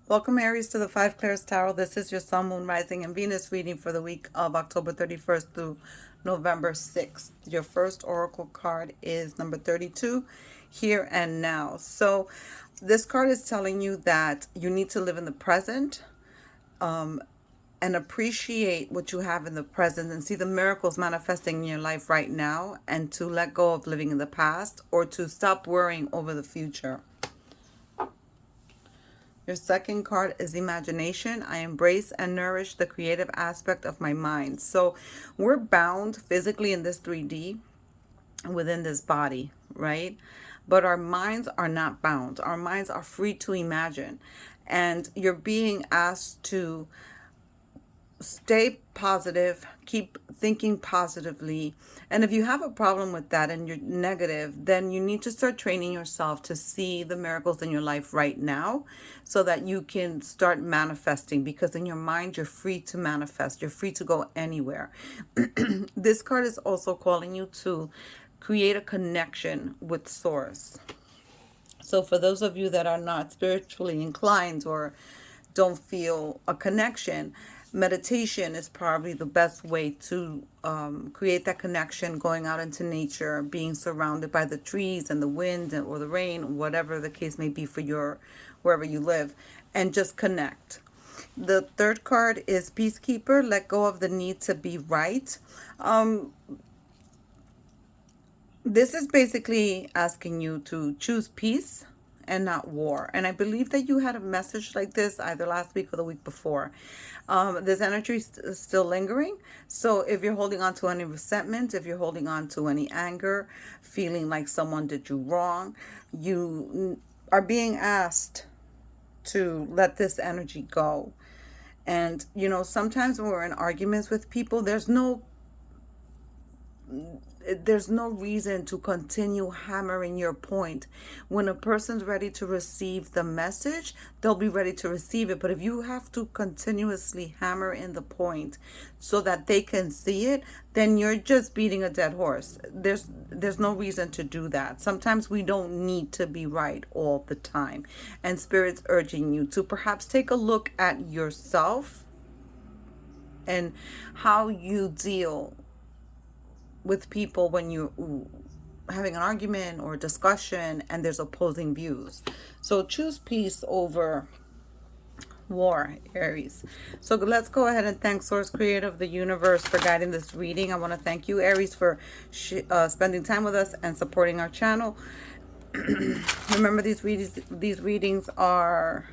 Welcome, Aries, to the Five Clairs Tarot. This is your Sun, Moon, Rising, and Venus reading for the week of October 31st through November 6th. Your first oracle card is number 32, Here and Now. So this card is telling you that you need to live in the present, and appreciate what you have in the present and see the miracles manifesting in your life right now, and to let go of living in the past or to stop worrying over the future. Your second card is imagination. I embrace and nourish the creative aspect of my mind. So we're bound physically in this 3D within this body, right? But our minds are not bound. Our minds are free to imagine. And you're being asked to stay positive, keep thinking positively. And if you have a problem with that and you're negative, then you need to start training yourself to see the miracles in your life right now so that you can start manifesting, because in your mind you're free to manifest. You're free to go anywhere. This card is also calling you to create a connection with source. So for those of you that are not spiritually inclined or don't feel a connection, meditation is probably the best way to create that connection, going out into nature, being surrounded by the trees and the wind or the rain, whatever the case may be for your wherever you live, and just connect. The third card is Peacekeeper. Let go of the need to be right. This is basically asking you to choose peace and not war. And I believe that you had a message like this either last week or the week before. This energy is still lingering. So if you're holding on to any resentment, if you're holding on to any anger, feeling like someone did you wrong, you are being asked to let this energy go. And, you know, sometimes when we're in arguments with people, there's no reason to continue hammering your point. When a person's ready to receive the message, they'll be ready to receive it. But if you have to continuously hammer in the point so that they can see it, then you're just beating a dead horse. There's no reason to do that. Sometimes we don't need to be right all the time. And Spirit's urging you to perhaps take a look at yourself and how you deal with people when you're having an argument or discussion and there's opposing views. So choose peace over war, Aries. So let's go ahead and thank Source Creator of the universe for guiding this reading. I want to thank you, Aries, for spending time with us and supporting our channel. Remember, these readings are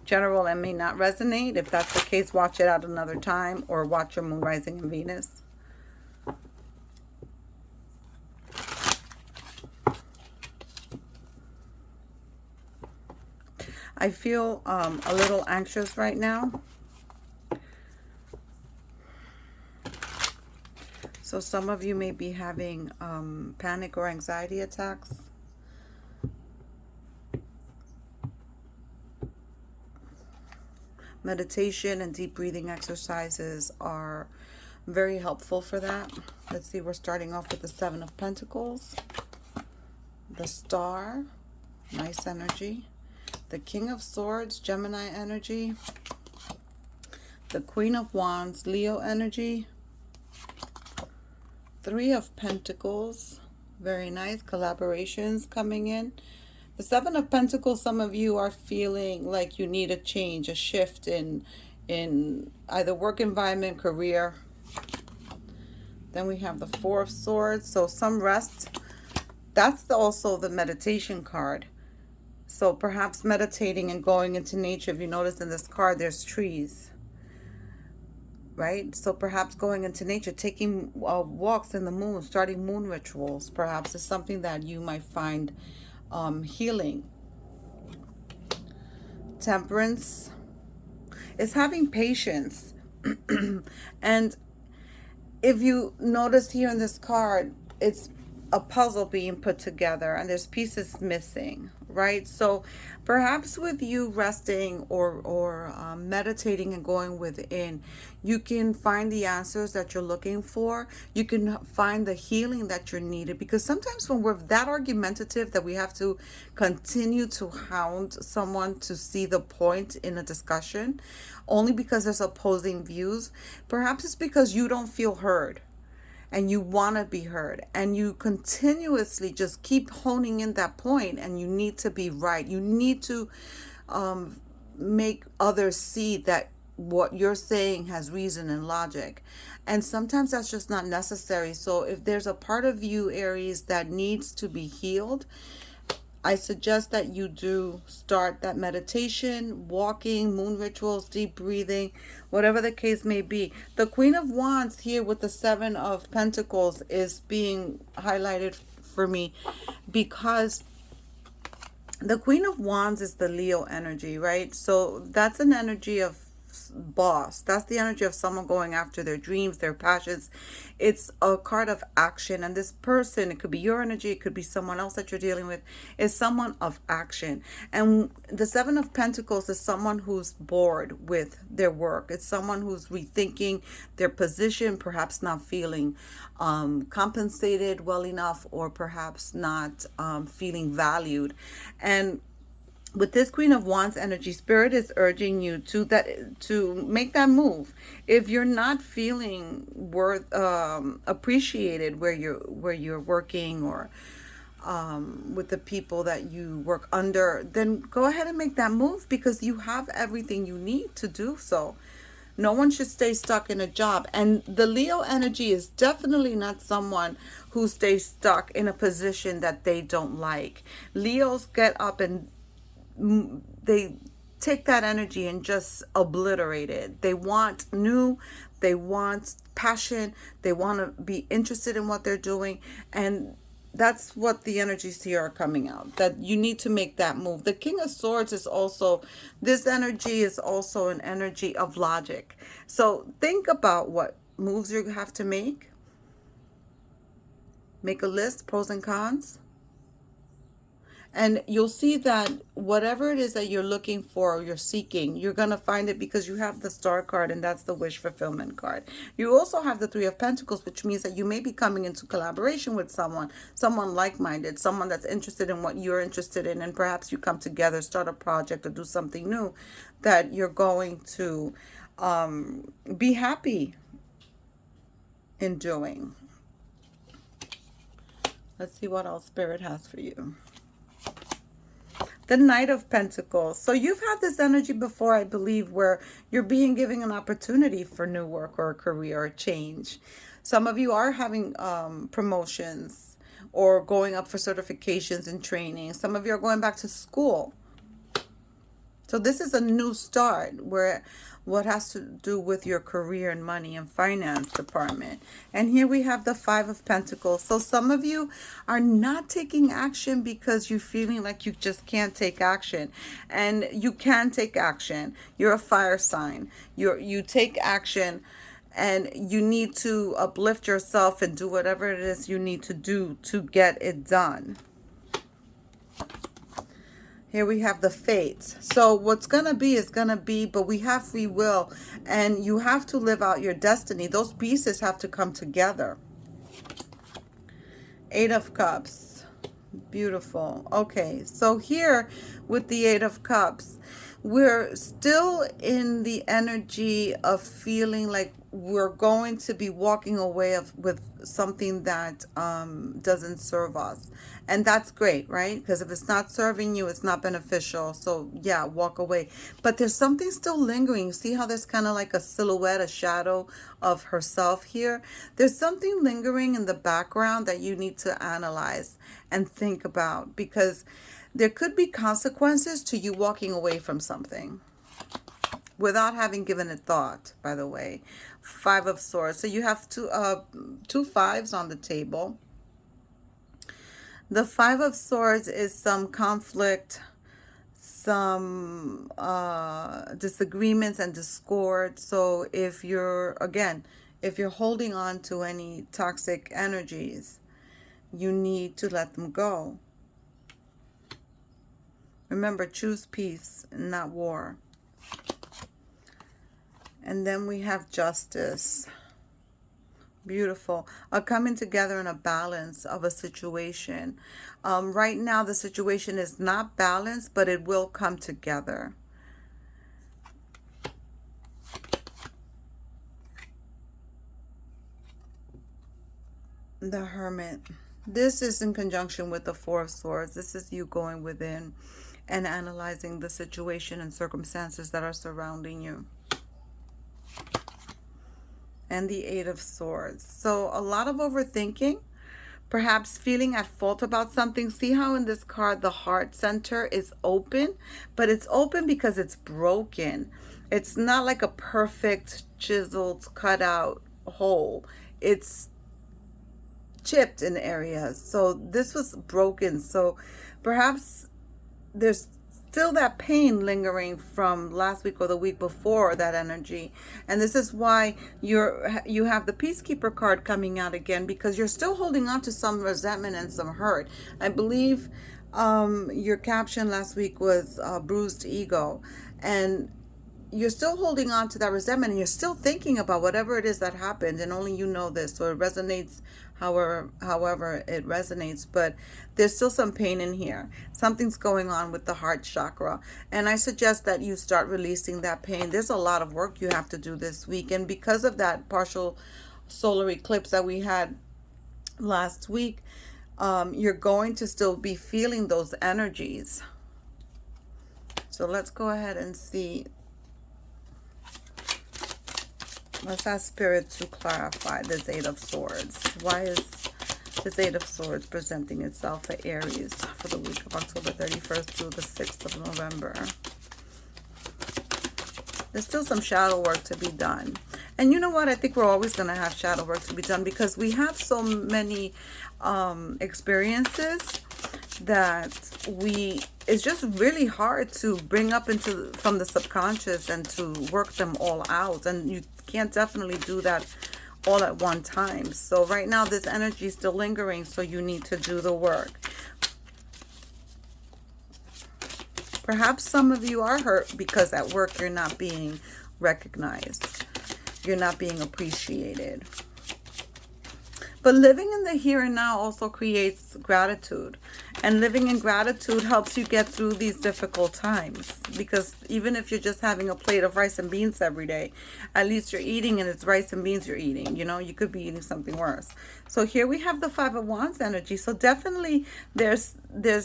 general and may not resonate. If that's the case, watch it out another time or watch your Moon, Rising, and Venus. I feel a little anxious right now. So some of you may be having panic or anxiety attacks. Meditation and deep breathing exercises are very helpful for that. Let's see, we're starting off with the Seven of Pentacles, the Star, nice energy. The King of Swords, Gemini energy. The Queen of Wands, Leo energy. Three of Pentacles, very nice. Collaborations coming in. The Seven of Pentacles, some of you are feeling like you need a change, a shift in either work environment, career. Then we have the Four of Swords, so some rest. That's also the meditation card. So perhaps meditating and going into nature. If you notice in this card, there's trees, right? So perhaps going into nature, taking walks in the moon, starting moon rituals, perhaps is something that you might find healing. Temperance is having patience. And if you notice here in this card, it's a puzzle being put together and there's pieces missing, right? So perhaps with you resting or meditating and going within, you can find the answers that you're looking for. You can find the healing that you're needed, because sometimes when we're that argumentative that we have to continue to hound someone to see the point in a discussion only because there's opposing views, perhaps it's because you don't feel heard and you want to be heard, and you continuously just keep honing in that point, and you need to be right. You need to make others see that what you're saying has reason and logic, and sometimes that's just not necessary. So if there's a part of you, Aries, that needs to be healed, I suggest that you do start that meditation, walking, moon rituals, deep breathing, whatever the case may be. The Queen of Wands here with the Seven of Pentacles is being highlighted for me because the Queen of Wands is the Leo energy, right? So that's an energy of boss. That's the energy of someone going after their dreams, their passions. It's a card of action. And this person, it could be your energy, it could be someone else that you're dealing with, is someone of action. And the Seven of Pentacles is someone who's bored with their work. It's someone who's rethinking their position, perhaps not feeling compensated well enough, or perhaps not feeling valued. And with this Queen of Wands energy, Spirit is urging you to make that move. If you're not feeling worth appreciated where you're working, or with the people that you work under, then go ahead and make that move, because you have everything you need to do so. No one should stay stuck in a job. And the Leo energy is definitely not someone who stays stuck in a position that they don't like. Leos get up and they take that energy and just obliterate it. They want new, they want passion, they want to be interested in what they're doing. And that's what the energies here are coming out, that you need to make that move. The King of Swords is also, this energy is also an energy of logic. So think about what moves you have to make a list, pros and cons. And you'll see that whatever it is that you're looking for or you're seeking, you're going to find it, because you have the Star card, and that's the wish fulfillment card. You also have the Three of Pentacles, which means that you may be coming into collaboration with someone like-minded, someone that's interested in what you're interested in, and perhaps you come together, start a project, or do something new that you're going to be happy in doing. Let's see what else Spirit has for you. The Knight of Pentacles. So you've had this energy before, I believe, where you're being given an opportunity for new work or a career or change. Some of you are having promotions or going up for certifications and training. Some of you are going back to school. So this is a new start, where what has to do with your career and money and finance department. And here we have the Five of Pentacles. So some of you are not taking action because you're feeling like you just can't take action. And you can take action. You're a fire sign. You take action, and you need to uplift yourself and do whatever it is you need to do to get it done. Here we have the fates. So what's going to be is going to be, but we have free will, and you have to live out your destiny. Those pieces have to come together. Eight of Cups. Beautiful. Okay, so here with the Eight of Cups, we're still in the energy of feeling like we're going to be walking away with something that doesn't serve us. And that's great, right? Because if it's not serving you, it's not beneficial. So yeah, walk away. But there's something still lingering. See how there's kind of like a silhouette, a shadow of herself here? There's something lingering in the background that you need to analyze and think about, because there could be consequences to you walking away from something without having given it thought, by the way. Five of Swords. So you have two fives on the table. The Five of Swords is some conflict, some disagreements and discord. So if you're holding on to any toxic energies, you need to let them go. Remember, choose peace and not war. And then we have justice. Beautiful. A coming together in a balance of a situation. Right now, the situation is not balanced, but it will come together. The Hermit. This is in conjunction with the Four of Swords. This is you going within and analyzing the situation and circumstances that are surrounding you. And the Eight of Swords. So a lot of overthinking, perhaps feeling at fault about something. See how in this card the heart center is open, but it's open because it's broken. It's not like a perfect chiseled cut out hole. It's chipped in areas. So this was broken. So perhaps there's still that pain lingering from last week or the week before, that energy. And this is why you have the Peacekeeper card coming out again, because you're still holding on to some resentment and some hurt. I believe your caption last week was bruised ego, and you're still holding on to that resentment, and you're still thinking about whatever it is that happened, and only you know this, so it resonates however it resonates. But there's still some pain in here. Something's going on with the heart chakra, and I suggest that you start releasing that pain. There's a lot of work you have to do this week, and because of that partial solar eclipse that we had last week, you're going to still be feeling those energies. So let's go ahead and see. Let's ask Spirit to clarify this Eight of Swords. Why is this Eight of Swords presenting itself for Aries for the week of October 31st through the 6th of November? There's still some shadow work to be done. And you know what? I think we're always going to have shadow work to be done, because we have so many experiences that it's just really hard to bring up from the subconscious and to work them all out. And you can't definitely do that all at one time. So right now this energy is still lingering, so you need to do the work. Perhaps some of you are hurt because at work you're not being recognized. You're not being appreciated. But living in the here and now also creates gratitude. And living in gratitude helps you get through these difficult times. Because even if you're just having a plate of rice and beans every day, at least you're eating, and it's rice and beans you're eating. You know, you could be eating something worse. So here we have the Five of Wands energy. So definitely there's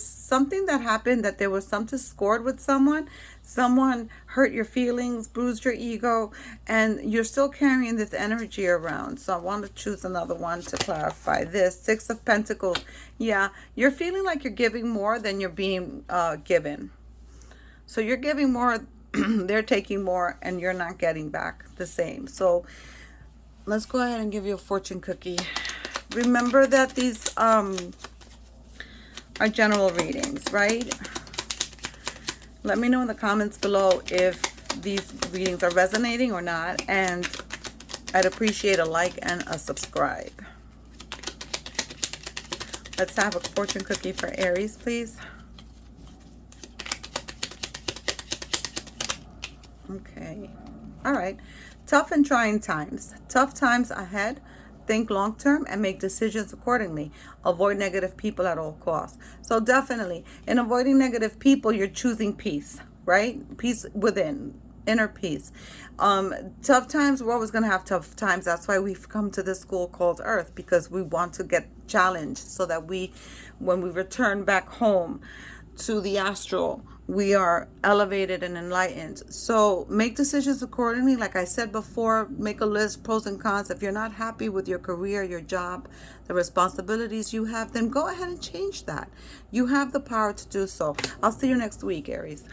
something that happened, that there was some discord with someone. Someone hurt your feelings, bruised your ego, and you're still carrying this energy around. So I want to choose another one to clarify this. Six of Pentacles. Yeah, you're feeling like you're giving more than you're being given. So you're giving more, they're taking more, and you're not getting back the same. So let's go ahead and give you a fortune cookie. Remember that these are general readings, right? Let me know in the comments below if these readings are resonating or not, and I'd appreciate a like and a subscribe. Let's have a fortune cookie for Aries, please. Okay. All right. Tough and trying times. Tough times ahead. Think long term and make decisions accordingly. Avoid negative people at all costs. So definitely, in avoiding negative people, you're choosing peace, right? Peace within, inner peace. Tough times, we're always going to have tough times. That's why we've come to this school called Earth, because we want to get challenged so that when we return back home to the astral, we are elevated and enlightened. So make decisions accordingly. Like I said before, make a list, pros and cons. If you're not happy with your career, your job, the responsibilities you have, then go ahead and change that. You have the power to do so. I'll see you next week, Aries.